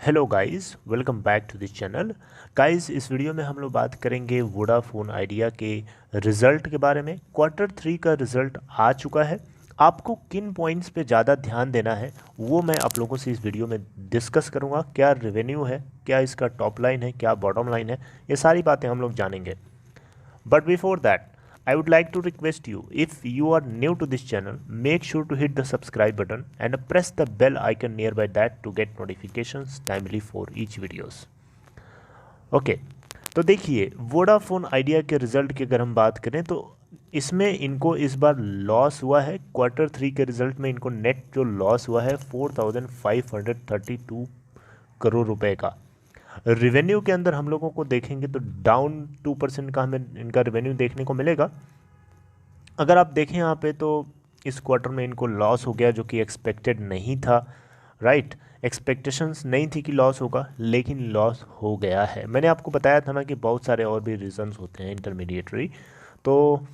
Hello guys, welcome back to this channel. Guys, इस video में हम लोग बात करेंगे वोडाफोन आइडिया के रिज़ल्ट के बारे में। क्वार्टर 3 का रिज़ल्ट आ चुका है। आपको किन पॉइंट्स पे ज़्यादा ध्यान देना है वो मैं आप लोगों से इस वीडियो में डिस्कस करूंगा। क्या रेवेन्यू है, क्या इसका टॉप लाइन है, क्या बॉटम लाइन है, ये सारी बातें हम लोग जानेंगे। But before that, I would like to request you, if you are new to this channel, make sure to hit the subscribe button and press the bell icon nearby that to get notifications timely for each videos. Okay, तो देखिए Vodafone idea के result की अगर हम बात करें तो इसमें इनको इस बार लॉस हुआ है। क्वार्टर 3 के रिज़ल्ट में इनको नेट जो लॉस हुआ है 4532 करोड़ रुपए का। रिवेन्यू के अंदर हम लोगों को देखेंगे तो डाउन 2% का हमें इनका रिवेन्यू देखने को मिलेगा। अगर आप देखें यहाँ पे तो इस क्वार्टर में इनको लॉस हो गया, जो कि एक्सपेक्टेड नहीं था। राइट, एक्सपेक्टेशंस नहीं थी कि लॉस होगा, लेकिन लॉस हो गया है। मैंने आपको बताया था ना कि बहुत सारे और भी रीजंस होते हैं इंटरमीडिएटरी, तो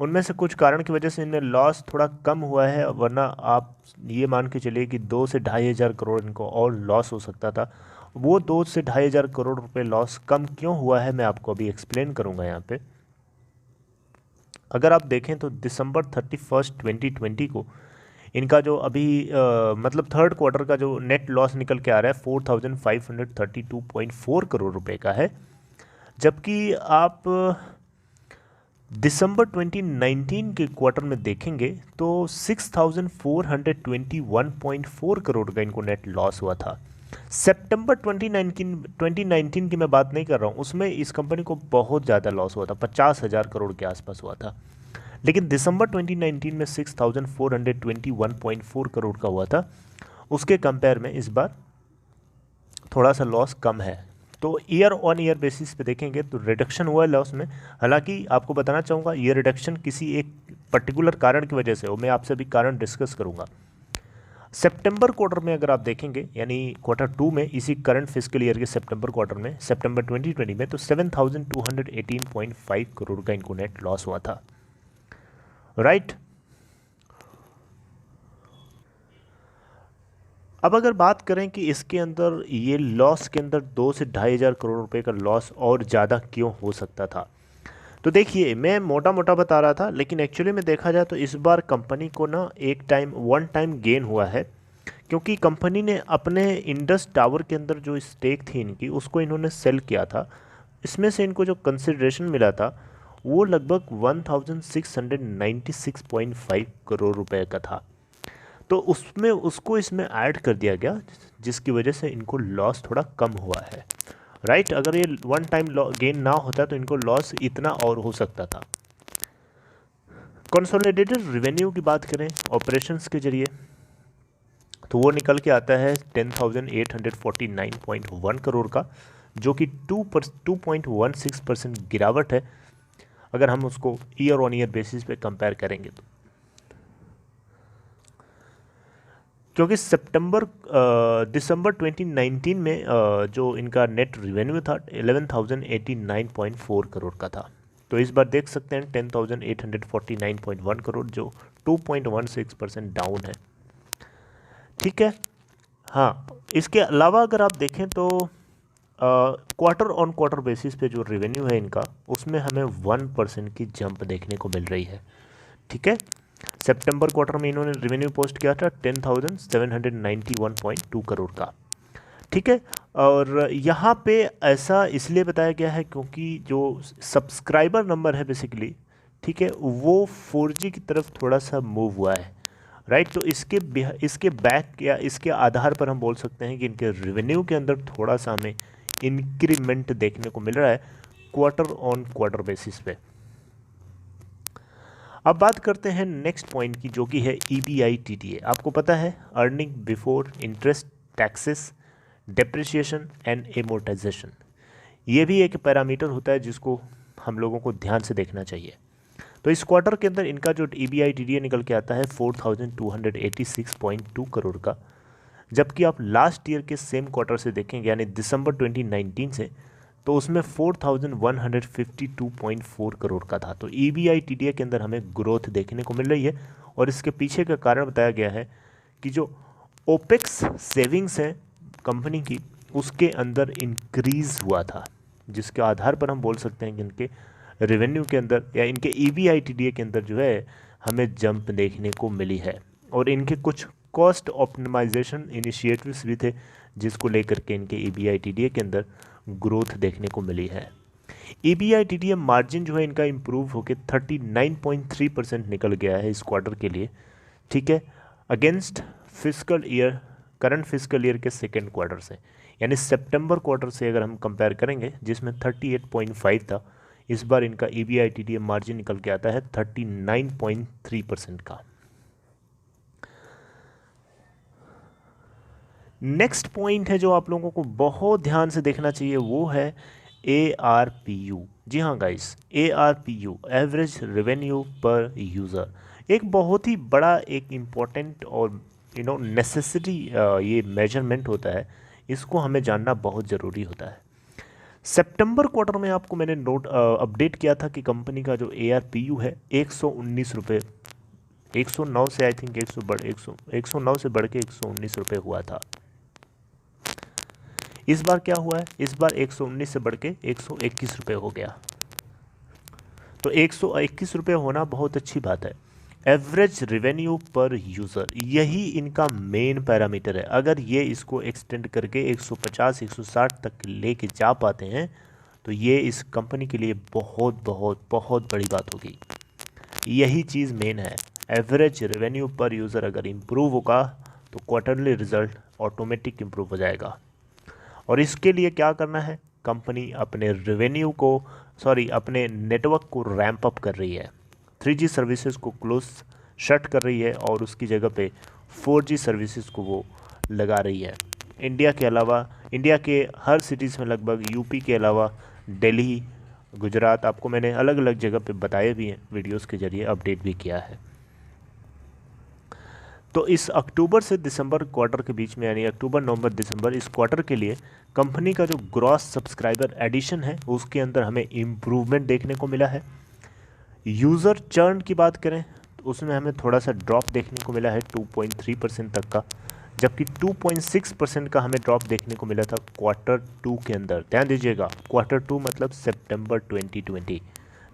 उनमें से कुछ कारण की वजह से इनमें लॉस थोड़ा कम हुआ है, वरना आप ये मान के चलिए कि 2 से 2,500 करोड़ इनको और लॉस हो सकता था। वो 2 से 2,500 करोड़ रुपए लॉस कम क्यों हुआ है मैं आपको अभी एक्सप्लेन करूंगा यहाँ पे। अगर आप देखें तो दिसंबर 31 2020 को इनका जो अभी मतलब थर्ड क्वार्टर का जो नेट लॉस निकल के आ रहा है 4,532.4 करोड़ रुपए का है, जबकि आप दिसंबर 2019 के क्वार्टर में देखेंगे तो 6,421.4 करोड़ का इनको नेट लॉस हुआ था। सितंबर 2019 की मैं बात नहीं कर रहा हूँ, उसमें इस कंपनी को बहुत ज़्यादा लॉस हुआ था, 50,000 करोड़ के आसपास हुआ था। लेकिन दिसंबर 2019 में 6,421.4 करोड़ का हुआ था, उसके कंपेयर में इस बार थोड़ा सा लॉस कम है। तो ईयर ऑन ईयर बेसिस पे देखेंगे तो रिडक्शन हुआ है लॉस में। हालांकि आपको बताना चाहूँगा ये रिडक्शन किसी एक पर्टिकुलर कारण की वजह से हो, मैं आपसे भी कारण डिस्कस करूँगा। सितंबर क्वार्टर में अगर आप देखेंगे, यानी क्वार्टर 2 में, इसी करंट फिस्कल ईयर के सितंबर क्वार्टर में, सितंबर 2020 में, तो 7,218.5 करोड़ का इनको नेट लॉस हुआ था। राइट, अब अगर बात करें कि इसके अंदर ये लॉस के अंदर 2 से 2,500 करोड़ रुपए का लॉस और ज़्यादा क्यों हो सकता था, तो देखिए मैं मोटा मोटा बता रहा था, लेकिन एक्चुअली में देखा जाए तो इस बार कंपनी को ना वन टाइम गेन हुआ है, क्योंकि कंपनी ने अपने इंडस टावर के अंदर जो स्टेक थी इनकी, उसको इन्होंने सेल किया था। इसमें से इनको जो कंसिडरेशन मिला था वो लगभग 1,696.5 करोड़ रुपए का था। तो उसमें उसको इसमें ऐड कर दिया गया, जिसकी वजह से इनको लॉस थोड़ा कम हुआ है। राइट, अगर ये वन टाइम गेन ना होता तो इनको लॉस इतना और हो सकता था। कंसोलिडेटेड रेवेन्यू की बात करें ऑपरेशंस के जरिए, तो वो निकल के आता है 10,849.1 करोड़ का, जो कि 2.16% गिरावट है अगर हम उसको ईयर ऑन ईयर बेसिस पे कंपेयर करेंगे तो। क्योंकि दिसंबर 2019 में जो इनका नेट रिवेन्यू था 11,089.4 करोड़ का था, तो इस बार देख सकते हैं 10,849.1 करोड़, जो 2.16% डाउन है। ठीक है। हाँ, इसके अलावा अगर आप देखें तो क्वार्टर ऑन क्वार्टर बेसिस पे जो रेवेन्यू है इनका, उसमें हमें 1% की जंप देखने को मिल रही है। ठीक है, सितंबर क्वार्टर में इन्होंने रेवेन्यू पोस्ट किया था 10,791.2 करोड़ का। ठीक है, और यहाँ पे ऐसा इसलिए बताया गया है क्योंकि जो सब्सक्राइबर नंबर है बेसिकली, ठीक है, वो 4G की तरफ थोड़ा सा मूव हुआ है। राइट, तो इसके बैक या इसके आधार पर हम बोल सकते हैं कि इनके रेवेन्यू के अंदर थोड़ा सा हमें इंक्रीमेंट देखने को मिल रहा है क्वार्टर ऑन क्वार्टर बेसिस पे। अब बात करते हैं नेक्स्ट पॉइंट की, जो कि है EBITDA। आपको पता है, earning before interest taxes depreciation and amortisation, ये भी एक पैरामीटर होता है जिसको हम लोगों को ध्यान से देखना चाहिए। तो इस क्वार्टर के अंदर इनका जो EBITDA निकल के आता है 4,286.2 करोड़ का, जबकि आप लास्ट ईयर के सेम क्वार्टर से देखेंगे, यानी दिसंबर 2019 से, तो उसमें 4,152.4 करोड़ का था। तो EBITDA के अंदर हमें ग्रोथ देखने को मिल रही है, और इसके पीछे का कारण बताया गया है कि जो ओपेक्स सेविंग्स हैं कंपनी की, उसके अंदर इंक्रीज़ हुआ था, जिसके आधार पर हम बोल सकते हैं कि इनके रेवेन्यू के अंदर या इनके EBITDA के अंदर जो है हमें जंप देखने को मिली है। और इनके कुछ कॉस्ट ऑप्टिमाइजेशन इनिशिएटिव्स भी थे जिसको लेकर के इनके EBITDA के अंदर ग्रोथ देखने को मिली है। EBITDA मार्जिन जो है इनका इम्प्रूव होकर 39.3% निकल गया है इस क्वार्टर के लिए, ठीक है, अगेंस्ट करंट फिजिकल ईयर के सेकेंड क्वार्टर से, यानी सितंबर क्वार्टर से अगर हम कंपेयर करेंगे जिसमें 38.5 था, इस बार इनका EBITDA मार्जिन निकल के आता है 39.3% का। नेक्स्ट पॉइंट है जो आप लोगों को बहुत ध्यान से देखना चाहिए, वो है ARPU। जी हाँ गाइस, ARPU एवरेज रेवेन्यू पर यूज़र, एक बहुत ही बड़ा एक इम्पोर्टेंट और नेसेसिटी ये मेजरमेंट होता है, इसको हमें जानना बहुत ज़रूरी होता है। सितंबर क्वार्टर में आपको मैंने अपडेट किया था कि कंपनी का जो ARPU है 119 रुपये, 109 से आई थिंक 109 से बढ़ के 119 रुपये हुआ था। इस बार क्या हुआ है, इस बार 119 से बढ़ के 121 रुपये हो गया। तो 121 रुपये होना बहुत अच्छी बात है। एवरेज रेवेन्यू पर यूज़र, यही इनका मेन पैरामीटर है। अगर ये इसको एक्सटेंड करके 150 160 तक लेके जा पाते हैं तो ये इस कंपनी के लिए बहुत बहुत बहुत बड़ी बात होगी। यही चीज़ मेन है, एवरेज रेवेन्यू पर यूज़र अगर इम्प्रूव होगा तो क्वार्टरली रिजल्ट ऑटोमेटिक इम्प्रूव हो जाएगा। और इसके लिए क्या करना है, कंपनी अपने रेवेन्यू को अपने नेटवर्क को रैंप अप कर रही है, 3G सर्विसेज को शट कर रही है और उसकी जगह पे 4G सर्विसेज को वो लगा रही है। इंडिया के अलावा, इंडिया के हर सिटीज़ में लगभग, यूपी के अलावा दिल्ली, गुजरात, आपको मैंने अलग अलग जगह पे बताए भी हैं, वीडियोस के जरिए अपडेट भी किया है। तो इस अक्टूबर से दिसंबर क्वार्टर के बीच में, यानी अक्टूबर नवंबर दिसंबर, इस क्वार्टर के लिए कंपनी का जो ग्रॉस सब्सक्राइबर एडिशन है उसके अंदर हमें इम्प्रूवमेंट देखने को मिला है। यूज़र चर्न की बात करें तो उसमें हमें थोड़ा सा ड्रॉप देखने को मिला है 2.3% तक का, जबकि 2.6% का हमें ड्रॉप देखने को मिला था क्वार्टर 2 के अंदर। ध्यान दीजिएगा, क्वार्टर 2 मतलब सितंबर 2020,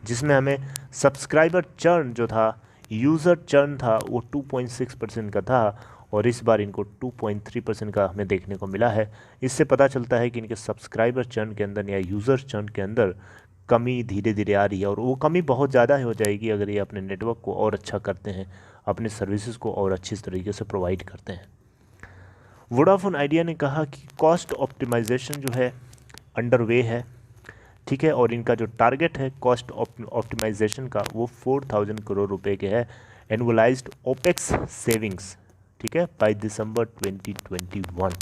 जिसमें हमें सब्सक्राइबर चर्न जो था, यूज़र चर्न था, वो 2.6% का था और इस बार इनको 2.3% का हमें देखने को मिला है। इससे पता चलता है कि इनके सब्सक्राइबर चर्न के अंदर या यूज़र चर्न के अंदर कमी धीरे धीरे आ रही है और वो कमी बहुत ज़्यादा हो जाएगी अगर ये अपने नेटवर्क को और अच्छा करते हैं, अपने सर्विसेज को और अच्छी तरीके से प्रोवाइड करते हैं। वोडाफोन आइडिया ने कहा कि कॉस्ट ऑप्टिमाइजेशन जो है अंडरवे है, ठीक है, और इनका जो टारगेट है कॉस्ट ऑप्टिमाइजेशन का वो 4000 करोड़ रुपए के है एनुअलाइज्ड ओपेक्स सेविंग्स, ठीक है, बाय दिसंबर 2021,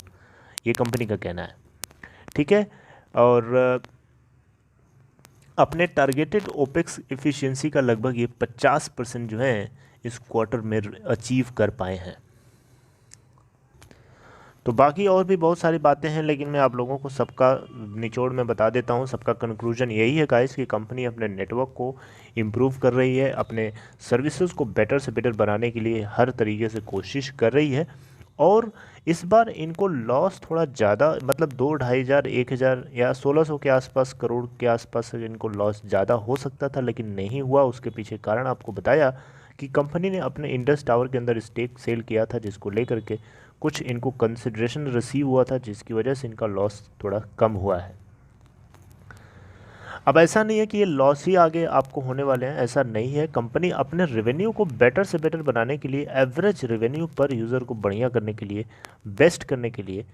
ये कंपनी का कहना है, ठीक है। और अपने टारगेटेड ओपेक्स एफिशिएंसी का लगभग ये 50% जो है इस क्वार्टर में अचीव कर पाए हैं। तो बाकी और भी बहुत सारी बातें हैं, लेकिन मैं आप लोगों को सबका निचोड़ में बता देता हूँ। सबका कंक्लूजन यही है गाइस कि कंपनी अपने नेटवर्क को इम्प्रूव कर रही है, अपने सर्विसेज को बेटर से बेटर बनाने के लिए हर तरीके से कोशिश कर रही है। और इस बार इनको लॉस थोड़ा ज़्यादा, मतलब 2-2,500 1,000 या 1600 के आसपास करोड़ के आसपास इनको लॉस ज़्यादा हो सकता था, लेकिन नहीं हुआ। उसके पीछे कारण आपको बताया कि कंपनी ने अपने इंडस टावर के अंदर स्टेक सेल किया था, जिसको लेकर के कुछ इनको कंसिडरेशन रिसीव हुआ था, जिसकी वजह से इनका लॉस थोड़ा कम हुआ है। अब ऐसा नहीं है कि ये लॉस ही आगे आपको होने वाले हैं, ऐसा नहीं है। कंपनी अपने रेवेन्यू को बेटर से बेटर बनाने के लिए, एवरेज रेवेन्यू पर यूज़र को बढ़िया करने के लिए, बेस्ट करने के लिए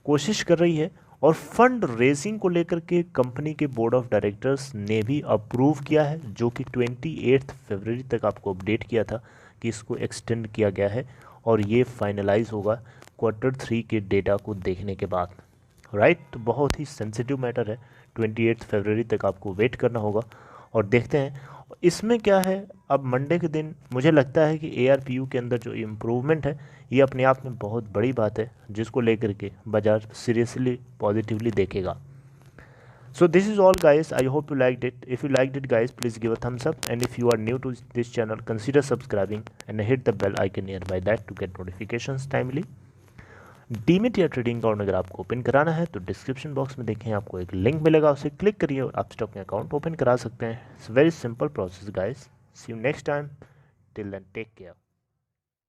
कोशिश कर रही है। और फंड रेजिंग को लेकर के कंपनी के बोर्ड ऑफ डायरेक्टर्स ने भी अप्रूव किया है, जो कि 28 फरवरी तक आपको अपडेट किया था कि इसको एक्सटेंड किया गया है और ये फाइनलाइज होगा क्वार्टर 3 के डेटा को देखने के बाद, राइट। तो बहुत ही सेंसिटिव मैटर है, 28 फरवरी तक आपको वेट करना होगा और देखते हैं इसमें क्या है। अब मंडे के दिन मुझे लगता है कि ARPU के अंदर जो इम्प्रूवमेंट है ये अपने आप में बहुत बड़ी बात है, जिसको लेकर के बाजार सीरियसली पॉजिटिवली देखेगा। So this is all guys, I hope you liked it. If you liked it guys, please give a thumbs up, and if you are new to this channel, consider subscribing and hit the bell icon nearby that to get notifications timely. डीमिट या trading account अगर आपको open कराना है तो description box में देखें आपको एक लिंक मिलेगा, उसे क्लिक करिए और आप स्टॉक में अकाउंट ओपन करा सकते हैं। It's very simple process guys. See you next time, till then take care.